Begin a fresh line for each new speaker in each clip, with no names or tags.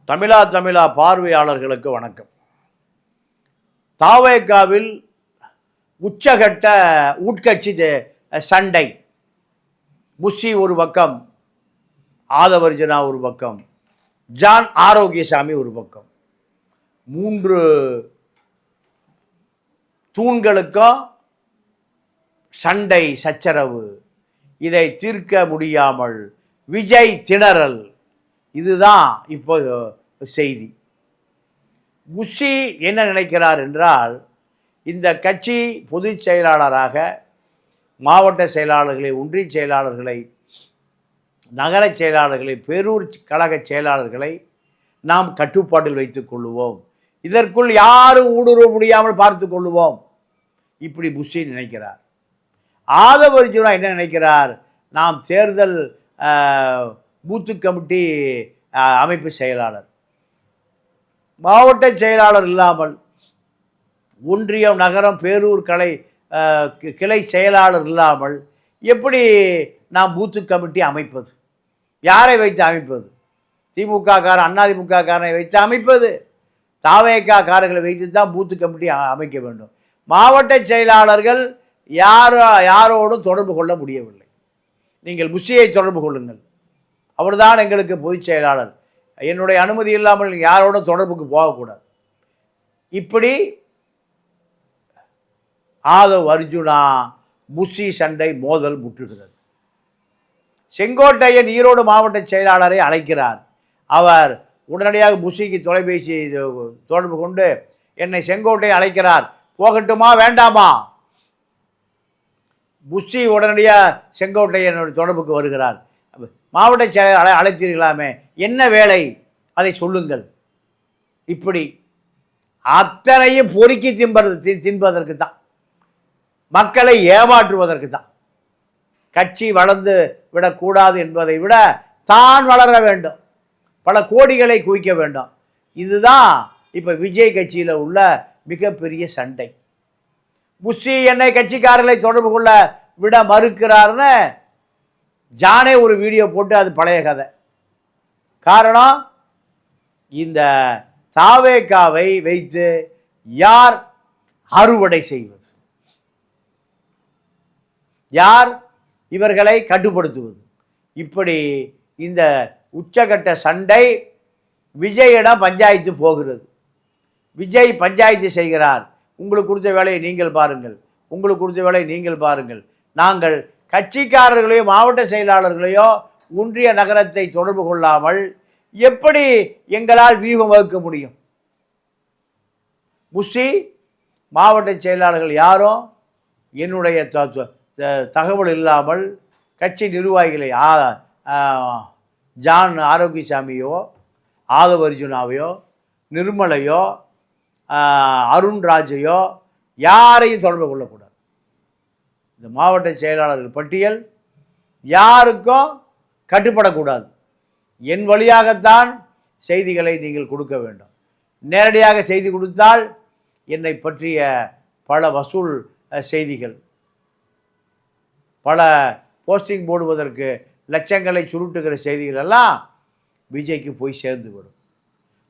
தமிழா பார்வையாளர்களுக்கு வணக்கம். தாவேகாவில் உச்சகட்ட உட்கட்சி சண்டை. புஷி ஒரு பக்கம், ஆதவர்ஜனா ஒரு பக்கம், ஜான் ஆரோக்கியசாமி ஒரு பக்கம். 3 தூண்களுக்கும் சண்டை சச்சரவு. இதை தீர்க்க முடியாமல் விஜய் திணறல். இதுதான் இப்போ செய்தி. புஷி என்ன நினைக்கிறார் என்றால், இந்த கட்சி பொதுச் செயலாளராக மாவட்ட செயலாளர்களை, ஒன்றிய செயலாளர்களை, நகர செயலாளர்களை, பேரூர் கழக செயலாளர்களை நாம் கட்டுப்பாட்டில் வைத்துக் கொள்ளுவோம், இதற்குள் யாரும் ஊடுருவ முடியாமல் பார்த்து கொள்ளுவோம், இப்படி புஷி நினைக்கிறார். ஆதவர்ஜுனா என்ன நினைக்கிறார், நாம் தேர்தல் பூத்து கமிட்டி அமைப்பு செயலாளர், மாவட்ட செயலாளர் இல்லாமல், ஒன்றியம் நகரம் பேரூர் கிளை செயலாளர் இல்லாமல் எப்படி நாம் பூத்து கமிட்டி அமைப்பது? யாரை வைத்து அமைப்பது? திமுக காரன், அதிமுக காரனை வைத்து அமைப்பது? தாவேகா காரர்களை வைத்து தான் பூத்து கமிட்டி அமைக்க வேண்டும். மாவட்ட செயலாளர்கள் யாரோடும் தொடர்பு கொள்ள முடியவில்லை. நீங்கள் புஷியை தொடர்பு கொள்ளுங்கள், அவர்தான் எங்களுக்கு பொதுச் செயலாளர், என்னுடைய அனுமதி இல்லாமல் யாரோடும் தொடர்புக்கு போகக்கூடாது. இப்படி ஆதவ் அர்ஜுனா புஷி சண்டை மோதல் முற்றுகிறது. செங்கோட்டையன் ஈரோடு மாவட்ட செயலாளரை அழைக்கிறார். அவர் உடனடியாக புஷிக்கு தொலைபேசி தொடர்பு கொண்டு, என்னை செங்கோட்டையன் அழைக்கிறார், போகட்டுமா வேண்டாமா? புஷி உடனடியாக செங்கோட்டையன் தொடர்புக்கு வருகிறார். மாவட்ட செயலாளரை அழைத்தீர்களாமே, என்ன வேலை, அதை சொல்லுங்கள். இப்படி அத்தனையும் பொறுக்கி தின்பதற்கு தான், மக்களை ஏமாற்றுவதற்கு தான். கட்சி வளர்ந்து விடக்கூடாது என்பதை விட தான் வளர வேண்டும், பல கோடிகளை குவிக்க வேண்டும். இதுதான் இப்போ விஜய் கட்சியில் உள்ள மிகப்பெரிய சண்டை. புஷி என்னை கட்சிக்காரர்களை தொடர்பு கொள்ள விட மறுக்கிறார்னு ஜானே ஒரு வீடியோ போட்டு, அது பழைய கதை. காரணம், இந்த தாவேகாவை வைத்து யார் அறுவடை செய்வது, யார் இவர்களை கட்டுப்படுத்துவது, இப்படி இந்த உச்சகட்ட சண்டை விஜயிடம் பஞ்சாயத்து போகிறது. விஜய் பஞ்சாயத்து செய்கிறார். உங்களுக்கு கொடுத்த வேலையை நீங்கள் பாருங்கள், உங்களுக்கு கொடுத்த வேலையை நீங்கள் பாருங்கள், நாங்கள் கட்சிக்காரர்களையோ மாவட்ட செயலாளர்களையோ ஒன்றிய நகரத்தை தொடர்பு கொள்ளாமல் எப்படி எங்களால் வியூகம் வகுக்க முடியும்? புஷி மாவட்ட செயலாளர்கள் யாரும் என்னுடைய தகவல் இல்லாமல் கட்சி நிர்வாகிகளை ஜான் ஆரோக்கியசாமியோ, ஆதவ் அர்ஜுனாவையோ, நிர்மலையோ, அருண்ராஜையோ யாரையும் தொடர்பு கொள்ளக்கூடாது. இந்த மாவட்ட செயலாளர்கள் பட்டியல் யாருக்கும் கட்டுப்படக்கூடாது. என் வழியாகத்தான் செய்திகளை நீங்கள் கொடுக்க வேண்டும். நேரடியாக செய்தி கொடுத்தால் என்னை பற்றிய பல வசூல் செய்திகள், பல போஸ்டிங் போடுவதற்கு லட்சங்களை சுருட்டுகிற செய்திகள் எல்லாம் விஜய்க்கு போய் சேர்ந்துவிடும்.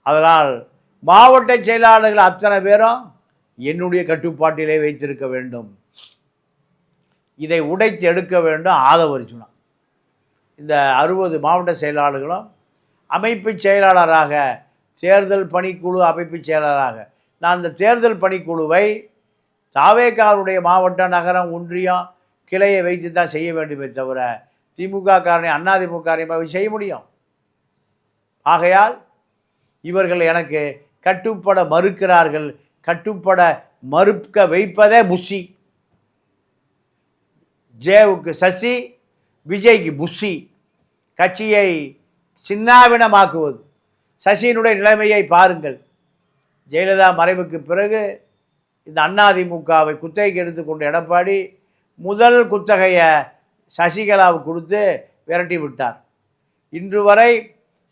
அதனால் மாவட்ட செயலாளர்கள் அத்தனை பேரும் என்னுடைய கட்டுப்பாட்டிலே வைத்திருக்க வேண்டும். இதை உடைத்து எடுக்க வேண்டும் ஆதவ் அர்ஜுனா. இந்த 60 மாவட்ட செயலாளர்களும் அமைப்பு செயலாளராக, தேர்தல் பணிக்குழு அமைப்பு செயலாளராக, நான் இந்த தேர்தல் பணிக்குழுவை தாவேகாருடைய மாவட்ட நகரம் ஒன்றியம் கிளையை வைத்து தான் செய்ய வேண்டுமே தவிர திமுக காரனை, அதிமுக காரனை செய்ய முடியும். ஆகையால் இவர்கள் எனக்கு கட்டுப்பட மறுக்கிறார்கள். கட்டுப்பட மறுக்க வைப்பதே புஷி. ஜேவுக்கு சசி, விஜய்க்கு புஷி. கட்சியை சின்னாபினமாக்குவது. சசியினுடைய நிலைமையை பாருங்கள். ஜெயலலிதா மறைவுக்கு பிறகு இந்த அதிமுகவை குத்தகைக்கு எடுத்துக்கொண்ட எடப்பாடி முதல் குத்தகையை சசிகலாவுக்கு கொடுத்து விரட்டி விட்டார். இன்று வரை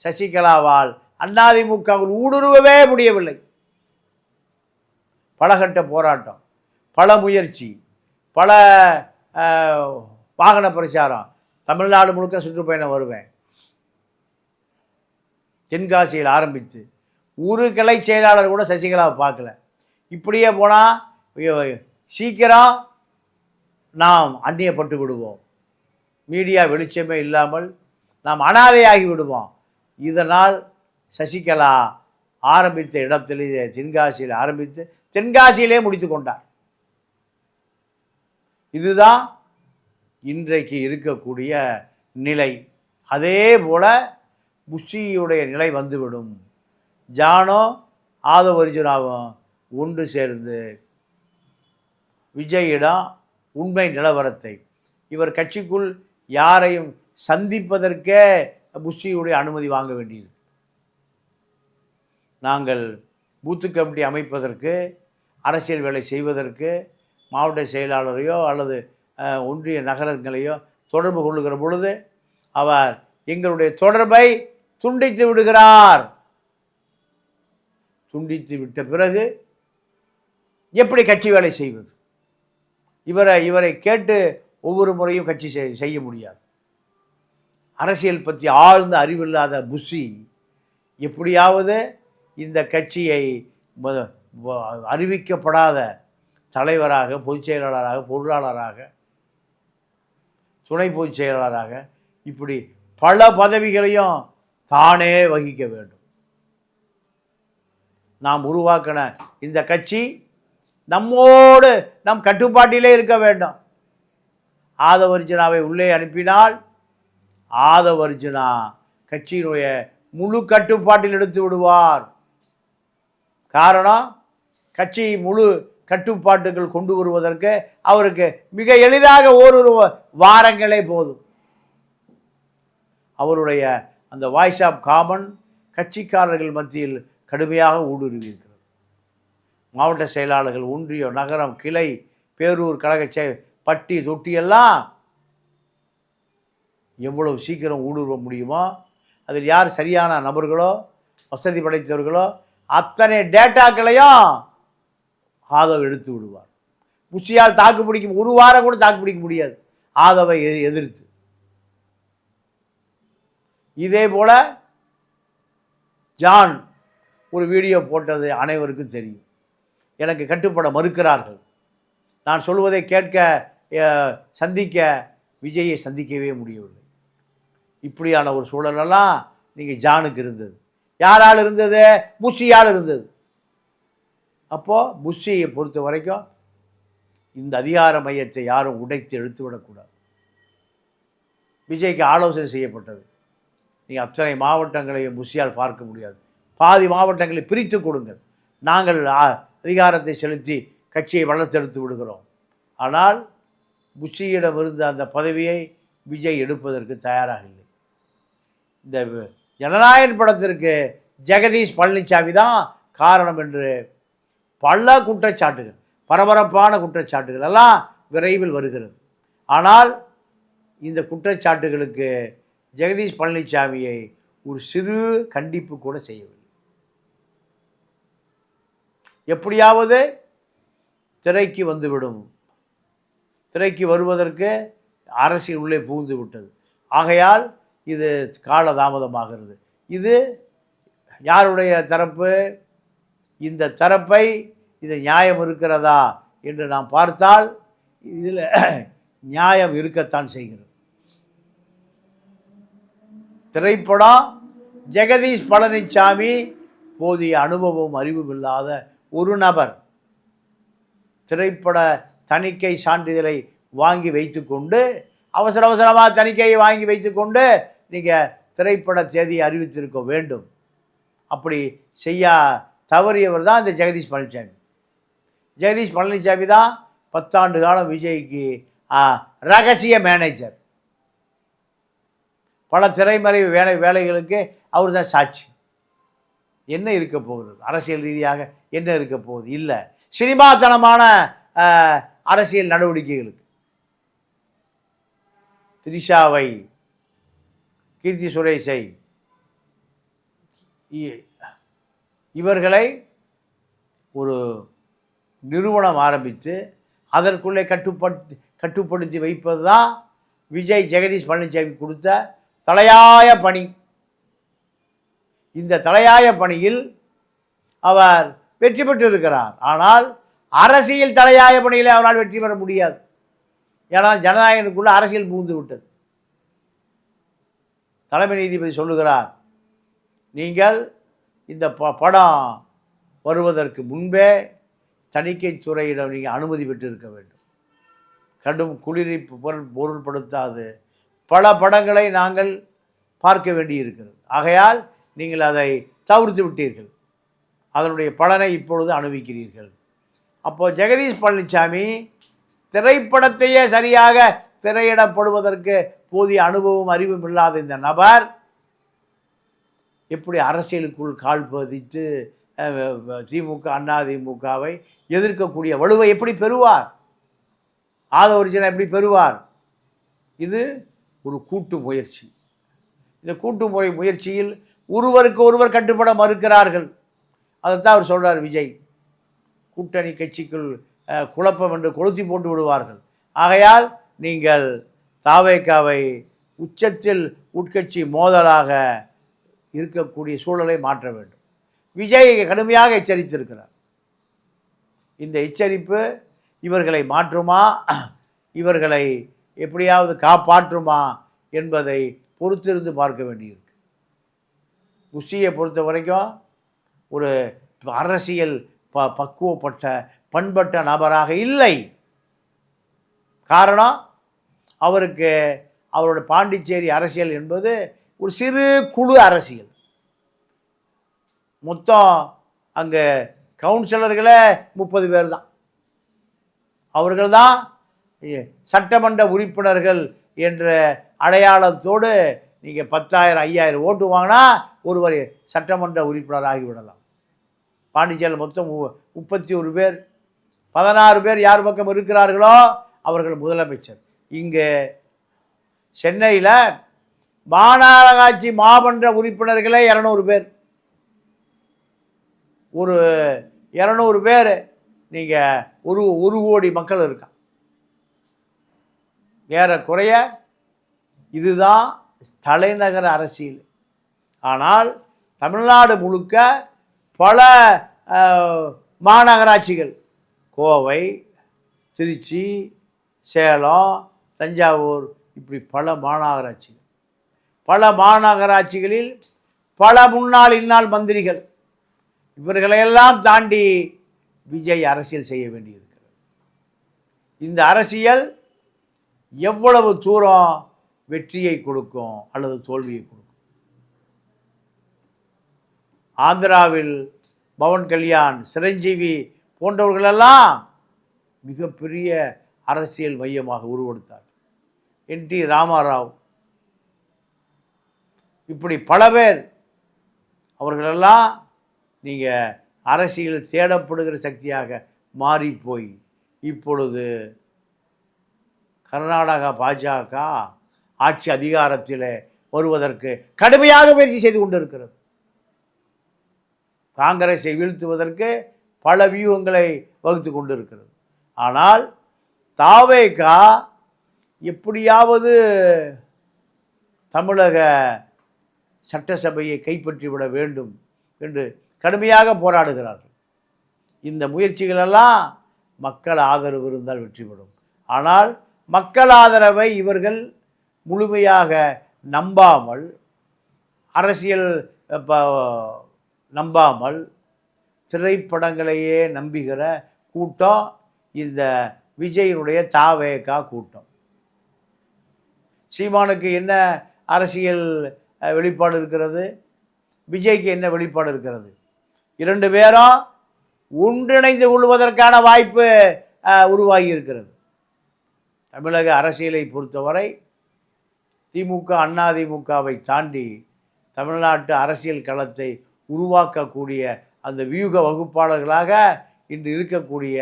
சசிகலாவால் அதிமுகவில் ஊடுருவவே முடியவில்லை. பலகட்ட போராட்டம், பல முயற்சி, பல வாகன பிரச்சாரம், தமிழ்நாடு முழுக்க சுற்றுப்பயணம் வருவேன். தென்காசியில் ஆரம்பித்து ஒரு கிளை செயலாளர் கூட சசிகலாவை பார்க்கல. இப்படியே போனால் சீக்கிரம் நாம் அந்நியப்பட்டு விடுவோம், மீடியா வெளிச்சமே இல்லாமல் நாம் அனாதையாகி விடுவோம். இதனால் சசிகலா ஆரம்பித்த இடத்திலே தென்காசியில் ஆரம்பித்து தென்காசியிலே முடித்து கொண்டார். இதுதான் இன்றைக்கு இருக்கக்கூடிய நிலை. அதே போல் புஷியுடைய நிலை வந்துவிடும். ஜானோ ஆதவ் அர்ஜுனாவும் ஒன்று சேர்ந்து விஜயிடம் உண்மை நிலவரத்தை, இவர் கட்சிக்குள் யாரையும் சந்திப்பதற்கே புஷியுடைய அனுமதி வாங்க வேண்டியது. நாங்கள் பூத்து கமிட்டி அமைப்பதற்கு, அரசியல் வேலை செய்வதற்கு மாவட்ட செயலாளரையோ அல்லது ஒன்றிய நகரங்களையோ தொடர்பு கொள்ளுகிற பொழுது அவர் எங்களுடைய தொடர்பை துண்டித்து விடுகிறார். துண்டித்து விட்ட பிறகு எப்படி கட்சி வேலை செய்வது? இவரை கேட்டு ஒவ்வொரு முறையும் கட்சி செய்ய முடியாது. அரசியல் பற்றி ஆழ்ந்த அறிவில்லாத புஷி எப்படியாவது இந்த கட்சியை அறிவிக்கப்படாத தலைவராக, பொதுச் செயலாளராக, பொருளாளராக, துணை பொதுச் செயலாளராக, இப்படி பல பதவிகளையும் தானே வகிக்க வேண்டும். நாம் உருவாக்கின இந்த கட்சி நம்மோடு நம் கட்டுப்பாட்டிலே இருக்க வேண்டும். ஆதவ் அர்ஜுனாவை உள்ளே அனுப்பினால் ஆதவ் அர்ஜுனா கட்சியினுடைய முழு கட்டுப்பாட்டில் எடுத்து விடுவார். காரணம், கட்சி முழு கட்டுப்பாட்டுகள் கொண்டு வருவதற்கு அவருக்கு மிக எளிதாக ஓரிரு வாரங்களே போதும். அவருடைய அந்த வாய்ஸ் ஆஃப் காமன் கட்சிக்காரர்கள் மத்தியில் கடுமையாக ஊடுருவி இருக்கிறது. மாவட்ட செயலாளர்கள், ஒன்றியம், நகரம், கிளை, பேரூர் கழக பட்டி தொட்டியெல்லாம் எவ்வளவு சீக்கிரம் ஊடுருவ முடியுமோ, அதில் யார் சரியான நபர்களோ, வசதி படைத்தவர்களோ அத்தனை டேட்டாக்களையும் ஆதவ் எடுத்து விடுவார். புஷியால் தாக்கு பிடிக்கும், ஒரு வாரம் கூட தாக்கு பிடிக்க முடியாது ஆதவை எதிர்த்து. இதே போல ஜான் ஒரு வீடியோ போட்டது அனைவருக்கும் தெரியும். எனக்கு கட்டுப்பட மறுக்கிறார்கள், நான் சொல்வதை கேட்க சந்திக்க விஜயை சந்திக்கவே முடியவில்லை. இப்படியான ஒரு சூழலெல்லாம் நீங்கள் ஜானுக்கு இருந்தது. யாரால் இருந்தது? புஷியால் இருந்தது. அப்போது புஷியை பொறுத்த வரைக்கும் இந்த அதிகார மையத்தை யாரும் உடைத்து எடுத்து விடக்கூடாது. விஜய்க்கு ஆலோசனை செய்யப்பட்டது, நீங்கள் அத்தனை மாவட்டங்களையும் புஷியால் பார்க்க முடியாது, பாதி மாவட்டங்களை பிரித்து கொடுங்கள், நாங்கள் அதிகாரத்தை செலுத்தி கட்சியை வளர்த்தெடுத்து விடுகிறோம். ஆனால் புஷியிடம் இருந்த அந்த பதவியை விஜய் எடுப்பதற்கு தயாராக இல்லை. இந்த ஜனநாயகன் படத்திற்கு ஜெகதீஷ் பழனிசாமி தான் காரணம் என்று பல குற்றச்சாட்டுகள், பரபரப்பான குற்றச்சாட்டுகள் எல்லாம் விரைவில் வருகிறது. ஆனால் இந்த குற்றச்சாட்டுகளுக்கு ஜெகதீஷ் பழனிசாமியை ஒரு சிறு கண்டிப்பு கூட செய்யவில்லை. எப்படியாவது திரைக்கு வந்துவிடும், திரைக்கு வருவதற்கு அரசியல் உள்ளே புகுந்து விட்டது. ஆகையால் இது காலதாமதமாகிறது. இது யாருடைய தரப்பு? இந்த தரப்பை இது நியாயம் இருக்கிறதா என்று நாம் பார்த்தால் இதில் நியாயம் இருக்கத்தான் செய்கிறது. திரைப்படம் ஜெகதீஷ் பழனிசாமி போதிய அனுபவம் அறிவும் இல்லாத ஒரு நபர் திரைப்பட தணிக்கை சான்றிதழை வாங்கி வைத்துக்கொண்டு, அவசர அவசரமாக தணிக்கையை வாங்கி வைத்துக்கொண்டு நீங்கள் திரைப்பட தேதியை அறிவித்திருக்க வேண்டும். அப்படி செய்ய தவறியவர் தான் இந்த ஜெகதீஷ் பழனிசாமி. ஜெகதீஷ் பழனிசாமி தான் 10 ஆண்டு காலம் விஜய்க்கு ரகசிய மேனேஜர். பல திரைமறை வேலைகளுக்கு அவர் தான் சாட்சி. என்ன இருக்க போகிறது? அரசியல் ரீதியாக என்ன இருக்க போகுது? இல்லை, சினிமாத்தனமான அரசியல் நடவடிக்கைகளுக்கு திரிஷாவை, கீர்த்தி சுரேஷை, இவர்களை ஒரு நிறுவனம் ஆரம்பித்து அதற்குள்ளே கட்டுப்படுத்தி வைப்பது தான் விஜய் ஜெகதீஷ் பழனிசாமி கொடுத்த தலையாய பணி. இந்த தலையாய பணியில் அவர் வெற்றி பெற்றிருக்கிறார். ஆனால் அரசியல் தலையாய பணியில் அவரால் வெற்றி பெற முடியாது. ஏன்னா ஜனநாயகனுக்குள்ள அரசியல் புகுந்து விட்டது. தலைமை நீதிபதி சொல்லுகிறார், நீங்கள் இந்த படம் வருவதற்கு முன்பே தணிக்கைத்துறையிடம் நீங்கள் அனுமதி பெற்றிருக்க வேண்டும். கடும் குளிரை பொருள்படுத்தாது பல படங்களை நாங்கள் பார்க்க வேண்டியிருக்கிறது. ஆகையால் நீங்கள் அதை தவிர்த்து விட்டீர்கள். அதனுடைய பலனை இப்பொழுது அனுபவிக்கிறீர்கள். அப்போது ஜெகதீஷ் பழனிசாமி திரைப்படத்தையே சரியாக திரையிடப்படுவதற்கு போதிய அனுபவம் அறிவும் இல்லாத இந்த நபர் எப்படி அரசியலுக்குள் கால் பதித்து திமுக அதிமுகவை எதிர்க்கக்கூடிய வலுவை எப்படி பெறுவார்? ஆதவர்ஜனை எப்படி பெறுவார்? இது ஒரு கூட்டு முயற்சி. இந்த கூட்டு முயற்சியில் ஒருவருக்கு ஒருவர் கட்டுப்பட மறுக்கிறார்கள். அதைத்தான் அவர் சொல்கிறார் விஜய். கூட்டணி கட்சிக்குள் குழப்பம் என்று கொளுத்தி போட்டு விடுவார்கள். ஆகையால் நீங்கள் தாவேக்காவை உச்சத்தில் உட்கட்சி மோதலாக இருக்கக்கூடிய சூழலை மாற்ற வேண்டும். விஜய் கடுமையாக எச்சரித்திருக்கிறார். இந்த எச்சரிப்பு இவர்களை மாற்றுமா, இவர்களை எப்படியாவது காப்பாற்றுமா என்பதை பொறுத்திருந்து பார்க்க வேண்டியிருக்கு. குஷியை பொறுத்த வரைக்கும் ஒரு அரசியல் பக்குவப்பட்ட பண்பட்ட நபராக இல்லை. காரணம், அவருக்கு அவரோட பாண்டிச்சேரி அரசியல் என்பது ஒரு சிறு குழு அரசியல். மொத்தம் அங்கே கவுன்சிலர்களே 30 பேர் தான். அவர்கள் தான் சட்டமன்ற உறுப்பினர்கள் என்ற அடையாளத்தோடு நீங்கள் 10,000 5,000 ஓட்டு வாங்கினா ஒருவர் சட்டமன்ற உறுப்பினர் ஆகிவிடலாம். பாண்டிச்சேரியில் மொத்தம் 31 பேர், 16 பேர் யார் பக்கம் இருக்கிறார்களோ அவர்கள் முதலமைச்சர். இங்கே சென்னையில் மாநகராட்சி மாமன்ற உறுப்பினர்களே 200 பேர். ஒரு 200 பேர் நீங்கள் ஒரு கோடி மக்கள் இருக்கான். ஏறக்குறைய இதுதான் தலைநகர அரசியல். ஆனால் தமிழ்நாடு முழுக்க பல மாநகராட்சிகள், கோவை, திருச்சி, சேலம், தஞ்சாவூர், இப்படி பல மாநகராட்சிகள். பல மாநகராட்சிகளில் பல முன்னாள் இந்நாள் மந்திரிகள். இவர்களையெல்லாம் தாண்டி விஜய் அரசியல் செய்ய வேண்டியிருக்கிறது. இந்த அரசியல் எவ்வளவு தூரம் வெற்றியை கொடுக்கும் அல்லது தோல்வியை கொடுக்கும்? ஆந்திராவில் பவன் கல்யாண், சிரஞ்சீவி போன்றவர்களெல்லாம் மிகப்பெரிய அரசியல் மையமாக உருவெடுத்தார். NT ராமாராவ், இப்படி பல பேர். அவர்களெல்லாம் நீங்கள் அரசியல் தேடப்படுகிற சக்தியாக மாறிப்போய் இப்பொழுது கர்நாடகா பாஜக ஆட்சி அதிகாரத்தில் வருவதற்கு கடுமையாக முயற்சி செய்து கொண்டிருக்கிறது. காங்கிரஸை வீழ்த்துவதற்கு பல வியூகங்களை வகுத்து கொண்டிருக்கிறது. ஆனால் தாவேகா எப்படியாவது தமிழக சட்டசபையை கைப்பற்றிவிட வேண்டும் என்று கடுமையாக போராடுகிறார்கள். இந்த முயற்சிகளெல்லாம் மக்கள் ஆதரவு இருந்தால் வெற்றி பெறும். ஆனால் மக்கள் ஆதரவை இவர்கள் முழுமையாக நம்பாமல், அரசியல் நம்பாமல் திரைப்படங்களையே நம்புகிற கூட்டம் இந்த விஜயினுடைய தாவேகா கூட்டம். சீமானுக்கு என்ன அரசியல் வெளிப்பாடு இருக்கிறது? விஜய்க்கு என்ன வெளிப்பாடு இருக்கிறது? 2 பேரும் ஒன்றிணைந்து கொள்வதற்கான வாய்ப்பு உருவாகி இருக்கிறது. தமிழக அரசியலை பொறுத்தவரை திமுக அதிமுகவை தாண்டி தமிழ்நாட்டு அரசியல் களத்தை உருவாக்கக்கூடிய அந்த வியூக வகுப்பாளர்களாக இன்று இருக்கக்கூடிய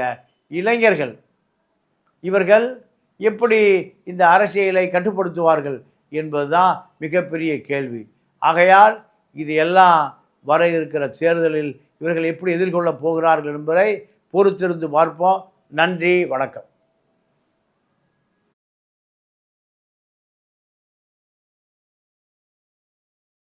இளைஞர்கள், இவர்கள் எப்படி இந்த அரசியலை கட்டுப்படுத்துவார்கள் என்பதுதான் மிகப்பெரிய கேள்வி. ஆகையால் இது எல்லாம் வர இருக்கிற தேர்தலில் இவர்கள் எப்படி எதிர்கொள்ளப் போகிறார்கள் என்பதை பொறுத்திருந்து பார்ப்போம். நன்றி, வணக்கம்.